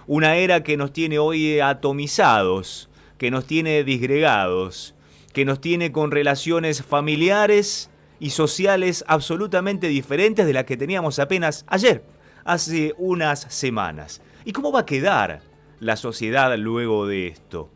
Una era que nos tiene hoy atomizados, que nos tiene disgregados, que nos tiene con relaciones familiares y sociales absolutamente diferentes de las que teníamos apenas ayer, hace unas semanas. ¿Y cómo va a quedar la sociedad luego de esto?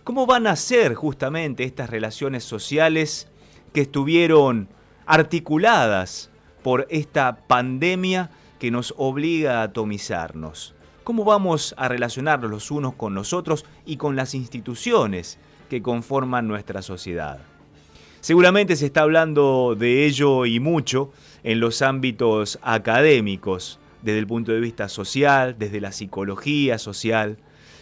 ¿Cómo van a ser justamente estas relaciones sociales que estuvieron articuladas por esta pandemia que nos obliga a atomizarnos? ¿Cómo vamos a relacionarnos los unos con los otros y con las instituciones que conforman nuestra sociedad? Seguramente se está hablando de ello y mucho en los ámbitos académicos, desde el punto de vista social, desde la psicología social,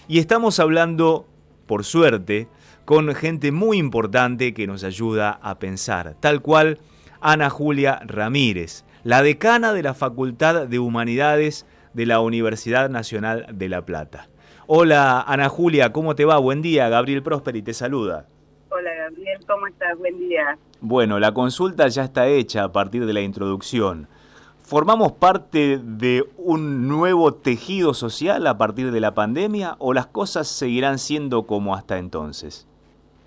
y estamos hablando, por suerte, con gente muy importante que nos ayuda a pensar, tal cual Ana Julia Ramírez, la decana de la Facultad de Humanidades de la Universidad Nacional de La Plata. Hola Ana Julia, ¿cómo te va? Buen día, Gabriel Prosperi te saluda. Hola Gabriel, ¿cómo estás? Buen día. Bueno, la consulta ya está hecha a partir de la introducción. ¿Formamos parte de un nuevo tejido social a partir de la pandemia o las cosas seguirán siendo como hasta entonces?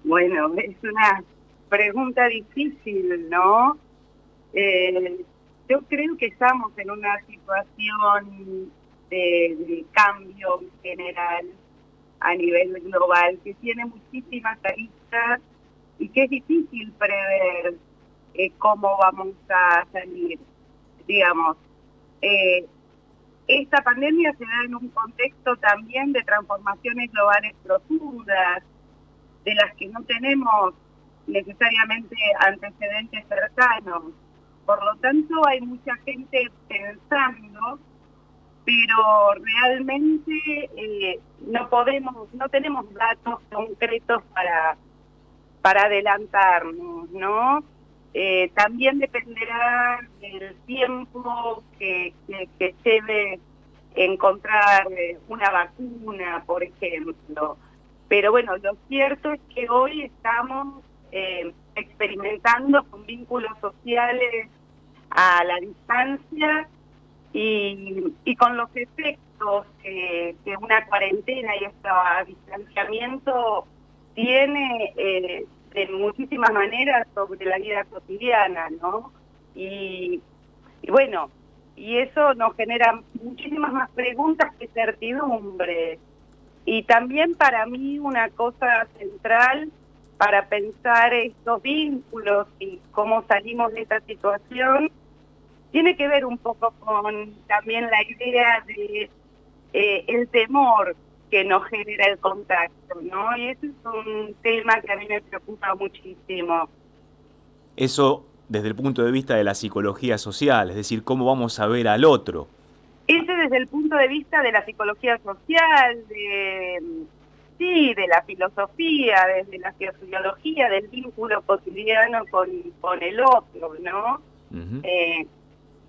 Bueno, es una pregunta difícil, ¿no? Yo creo que estamos en una situación de cambio general a nivel global que tiene muchísimas aristas y que es difícil prever cómo vamos a salir. Digamos, esta pandemia se da en un contexto también de transformaciones globales profundas, de las que no tenemos necesariamente antecedentes cercanos. Por lo tanto, hay mucha gente pensando, pero realmente no tenemos datos concretos para adelantarnos, ¿no? También dependerá del tiempo que lleve encontrar una vacuna, por ejemplo. Pero bueno, lo cierto es que hoy estamos experimentando con vínculos sociales a la distancia y con los efectos que una cuarentena y este distanciamiento tiene de muchísimas maneras sobre la vida cotidiana, ¿no? Y bueno, y eso nos genera muchísimas más preguntas que certidumbres. Y también para mí una cosa central para pensar estos vínculos y cómo salimos de esta situación tiene que ver un poco con también la idea de el temor que nos genera el contacto, ¿no? Y ese es un tema que a mí me preocupa muchísimo. Eso desde el punto de vista de la psicología social, es decir, cómo vamos a ver al otro. Ese desde el punto de vista de la psicología social, de la filosofía, desde la sociología, del vínculo cotidiano con el otro, ¿no? Uh-huh.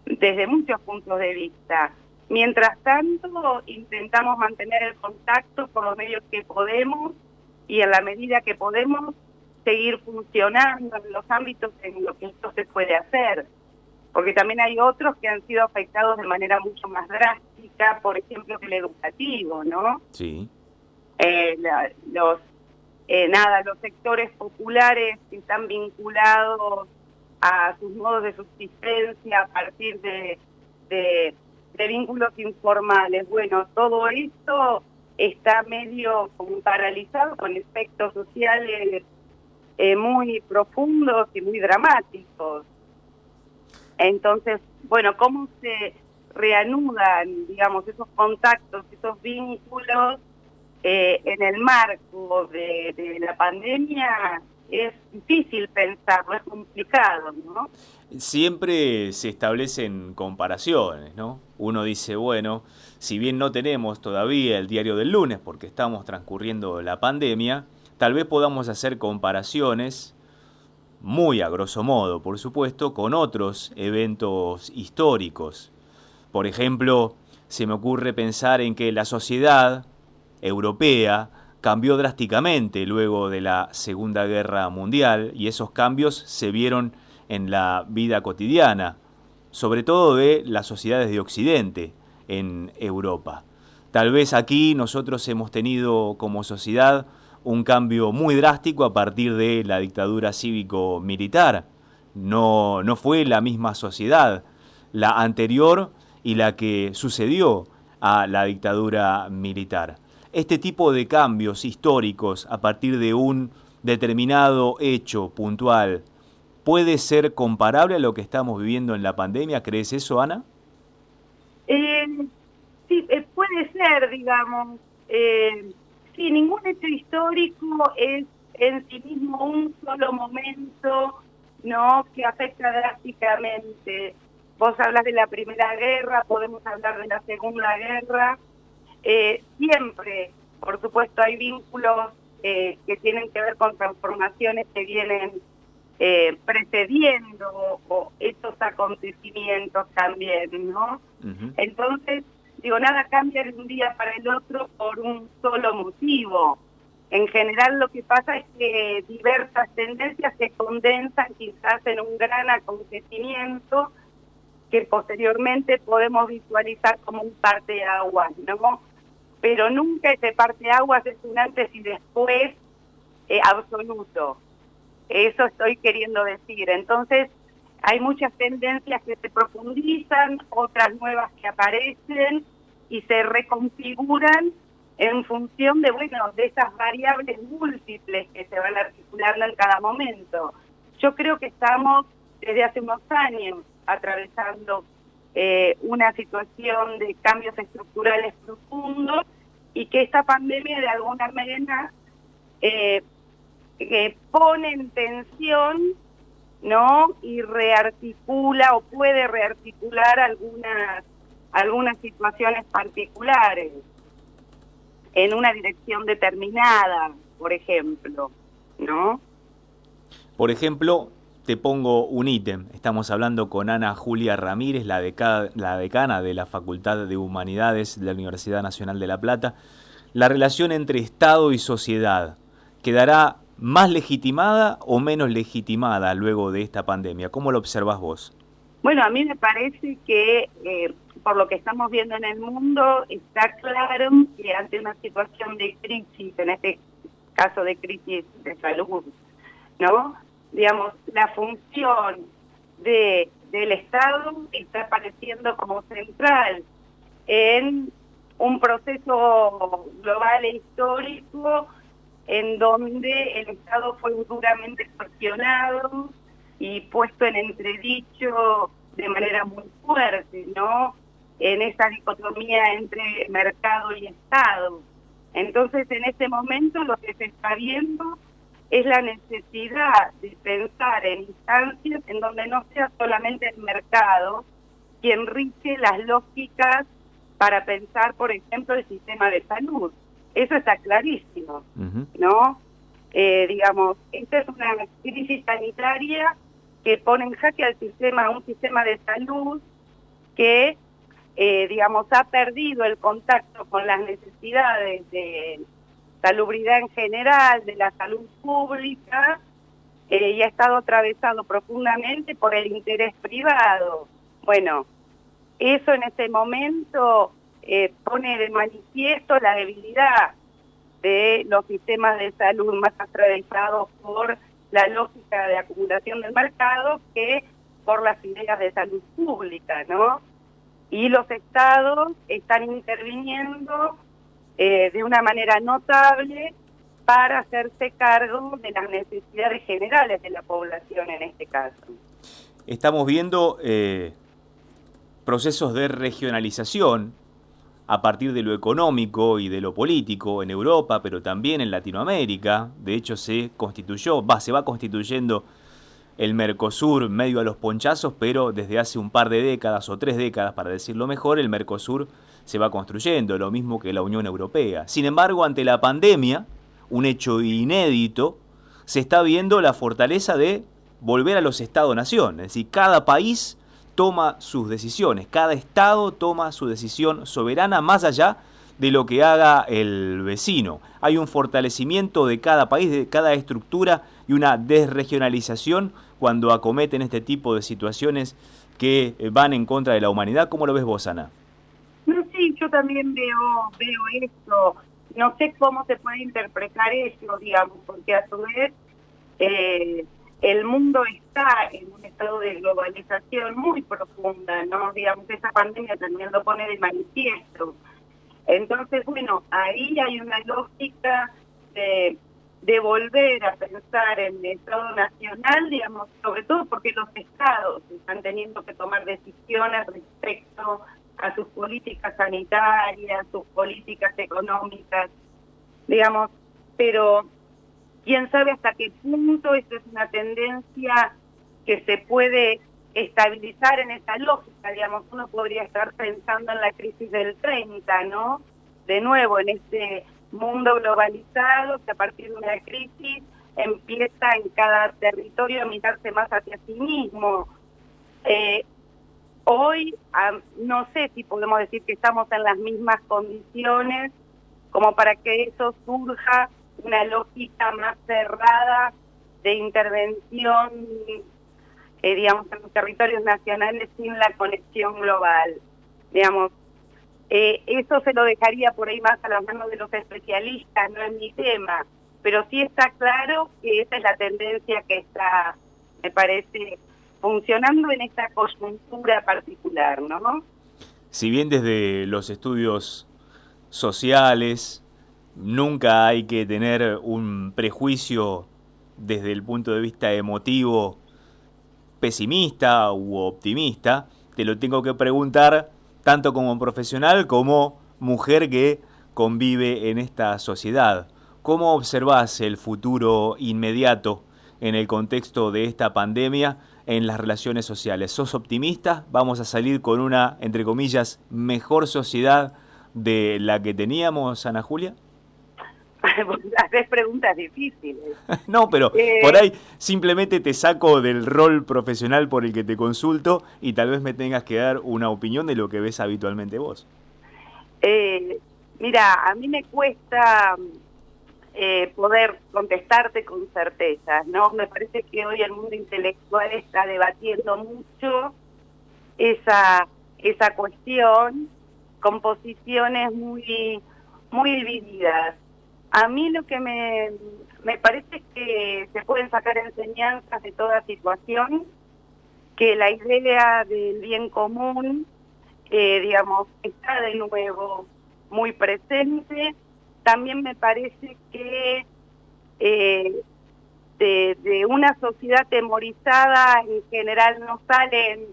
Desde muchos puntos de vista. Mientras tanto, intentamos mantener el contacto por los medios que podemos y en la medida que podemos seguir funcionando en los ámbitos en los que esto se puede hacer. Porque también hay otros que han sido afectados de manera mucho más drástica, por ejemplo, el educativo, ¿no? Sí. Los sectores populares que están vinculados a sus modos de subsistencia a partir de vínculos informales. Bueno, todo esto está medio como paralizado con efectos sociales muy profundos y muy dramáticos. Entonces, bueno, ¿cómo se reanudan, digamos, esos contactos, esos vínculos en el marco de la pandemia? Es difícil pensarlo, es complicado, ¿no? Siempre se establecen comparaciones, ¿no? Uno dice, bueno, si bien no tenemos todavía el diario del lunes porque estamos transcurriendo la pandemia, tal vez podamos hacer comparaciones, muy a grosso modo, por supuesto, con otros eventos históricos. Por ejemplo, se me ocurre pensar en que la sociedad europea cambió drásticamente luego de la Segunda Guerra Mundial y esos cambios se vieron en la vida cotidiana, sobre todo de las sociedades de Occidente en Europa. Tal vez aquí nosotros hemos tenido como sociedad un cambio muy drástico a partir de la dictadura cívico-militar. No fue la misma sociedad la anterior y la que sucedió a la dictadura militar. Este tipo de cambios históricos a partir de un determinado hecho puntual, ¿puede ser comparable a lo que estamos viviendo en la pandemia? ¿Crees eso, Ana? Sí, puede ser, digamos. Sí, ningún hecho histórico es en sí mismo un solo momento, ¿no?, que afecta drásticamente. Vos hablas de la Primera Guerra, podemos hablar de la Segunda Guerra. Siempre, por supuesto, hay vínculos que tienen que ver con transformaciones que vienen precediendo o estos acontecimientos también, ¿no? Uh-huh. Entonces, digo, nada cambia de un día para el otro por un solo motivo. En general lo que pasa es que diversas tendencias se condensan quizás en un gran acontecimiento que posteriormente podemos visualizar como un parteaguas, ¿no? Pero nunca ese parteaguas es un antes y después absoluto. Eso estoy queriendo decir. Entonces, hay muchas tendencias que se profundizan, otras nuevas que aparecen y se reconfiguran en función de, de esas variables múltiples que se van articulando en cada momento. Yo creo que estamos desde hace unos años atravesando una situación de cambios estructurales profundos y que esta pandemia de alguna manera pone en tensión, ¿no?, y rearticula o puede rearticular algunas situaciones particulares en una dirección determinada, por ejemplo, ¿no? Por ejemplo, te pongo un ítem. Estamos hablando con Ana Julia Ramírez, la decana de la Facultad de Humanidades de la Universidad Nacional de La Plata. La relación entre Estado y sociedad, ¿quedará más legitimada o menos legitimada luego de esta pandemia? ¿Cómo lo observás vos? Bueno, a mí me parece que por lo que estamos viendo en el mundo, está claro que ante una situación de crisis, en este caso de crisis de salud, ¿no?, digamos, la función del Estado está apareciendo como central en un proceso global e histórico en donde el Estado fue duramente cuestionado y puesto en entredicho de manera muy fuerte, ¿no?, en esa dicotomía entre mercado y Estado. Entonces, en este momento lo que se está viendo es la necesidad de pensar en instancias en donde no sea solamente el mercado quien rige las lógicas para pensar, por ejemplo, el sistema de salud. Eso está clarísimo, ¿no? Digamos, esta es una crisis sanitaria que pone en jaque al un sistema de salud que, digamos, ha perdido el contacto con las necesidades de salubridad en general, de la salud pública, y ha estado atravesado profundamente por el interés privado. Bueno, eso en este momento pone de manifiesto la debilidad de los sistemas de salud más atravesados por la lógica de acumulación del mercado que por las ideas de salud pública, ¿no? Y los estados están interviniendo de una manera notable para hacerse cargo de las necesidades generales de la población en este caso. Estamos viendo procesos de regionalización a partir de lo económico y de lo político en Europa, pero también en Latinoamérica. De hecho, se va constituyendo el Mercosur medio a los ponchazos, pero desde hace un par de décadas o 3 décadas, para decirlo mejor, el Mercosur se va construyendo, lo mismo que la Unión Europea. Sin embargo, ante la pandemia, un hecho inédito, se está viendo la fortaleza de volver a los Estados-nación. Es decir, cada país toma sus decisiones, cada Estado toma su decisión soberana más allá de lo que haga el vecino. Hay un fortalecimiento de cada país, de cada estructura y una desregionalización cuando acometen este tipo de situaciones que van en contra de la humanidad. ¿Cómo lo ves vos, Ana? No, sí, yo yo también veo esto. No sé cómo se puede interpretar eso, digamos, porque a su vez el mundo está en un estado de globalización muy profunda, ¿no? Digamos, esa pandemia también lo pone de manifiesto. Entonces, bueno, ahí hay una lógica de volver a pensar en el Estado nacional, digamos, sobre todo porque los estados están teniendo que tomar decisiones respecto a sus políticas sanitarias, sus políticas económicas, digamos, pero quién sabe hasta qué punto esto es una tendencia que se puede estabilizar en esa lógica, digamos, uno podría estar pensando en la crisis del 30, ¿no? De nuevo, en este mundo globalizado que a partir de una crisis empieza en cada territorio a mirarse más hacia sí mismo. Hoy no sé si podemos decir que estamos en las mismas condiciones como para que eso surja una lógica más cerrada de intervención, digamos, en los territorios nacionales sin la conexión global. Digamos, eso se lo dejaría por ahí más a las manos de los especialistas, no es mi tema, pero sí está claro que esa es la tendencia que está, me parece, funcionando en esta coyuntura particular, ¿no? Si bien desde los estudios sociales nunca hay que tener un prejuicio desde el punto de vista emotivo pesimista u optimista, te lo tengo que preguntar tanto como profesional como mujer que convive en esta sociedad. ¿Cómo observás el futuro inmediato en el contexto de esta pandemia en las relaciones sociales? ¿Sos optimista? ¿Vamos a salir con una, entre comillas, mejor sociedad de la que teníamos, Ana Julia? Haces preguntas difíciles. No, pero por ahí simplemente te saco del rol profesional por el que te consulto y tal vez me tengas que dar una opinión de lo que ves habitualmente vos. Mira, a mí me cuesta poder contestarte con certeza, ¿no? Me parece que hoy el mundo intelectual está debatiendo mucho esa cuestión con posiciones muy divididas. A mí lo que me parece es que se pueden sacar enseñanzas de toda situación, que la idea del bien común, digamos, está de nuevo muy presente. También me parece que de una sociedad temorizada en general no salen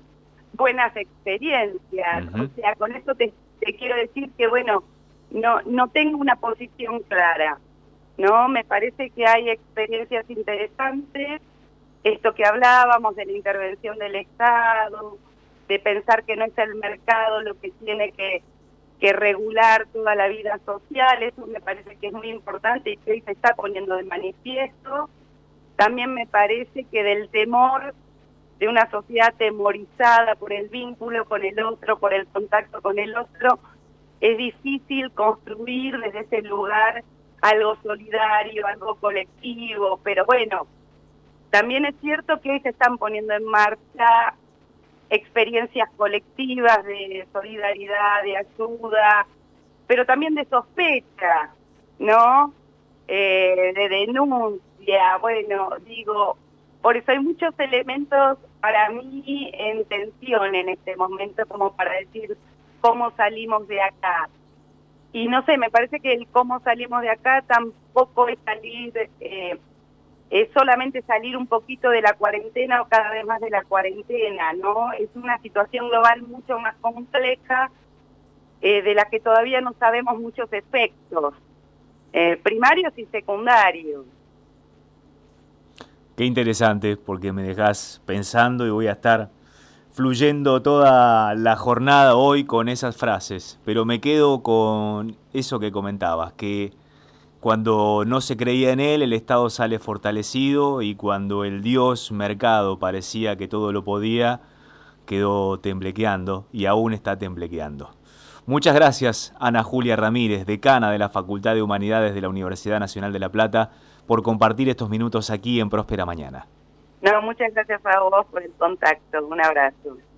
buenas experiencias. Uh-huh. O sea, con esto te quiero decir que, bueno, no tengo una posición clara, ¿no? Me parece que hay experiencias interesantes, esto que hablábamos de la intervención del Estado, de pensar que no es el mercado lo que tiene que regular toda la vida social, eso me parece que es muy importante y que hoy se está poniendo de manifiesto. También me parece que del temor de una sociedad temorizada por el vínculo con el otro, por el contacto con el otro, es difícil construir desde ese lugar algo solidario, algo colectivo, pero bueno, también es cierto que hoy se están poniendo en marcha experiencias colectivas de solidaridad, de ayuda, pero también de sospecha, ¿no? De denuncia, bueno, digo, por eso hay muchos elementos para mí en tensión en este momento como para decir cómo salimos de acá. Y no sé, me parece que el cómo salimos de acá tampoco es salir, es solamente salir un poquito de la cuarentena o cada vez más de la cuarentena, ¿no? Es una situación global mucho más compleja de la que todavía no sabemos muchos efectos, primarios y secundarios. Qué interesante, porque me dejás pensando y voy a estar fluyendo toda la jornada hoy con esas frases, pero me quedo con eso que comentabas, que cuando no se creía en él, el Estado sale fortalecido y cuando el dios mercado parecía que todo lo podía, quedó temblequeando y aún está temblequeando. Muchas gracias, Ana Julia Ramírez, decana de la Facultad de Humanidades de la Universidad Nacional de La Plata, por compartir estos minutos aquí en Próspera Mañana. No, muchas gracias a vos por el contacto. Un abrazo.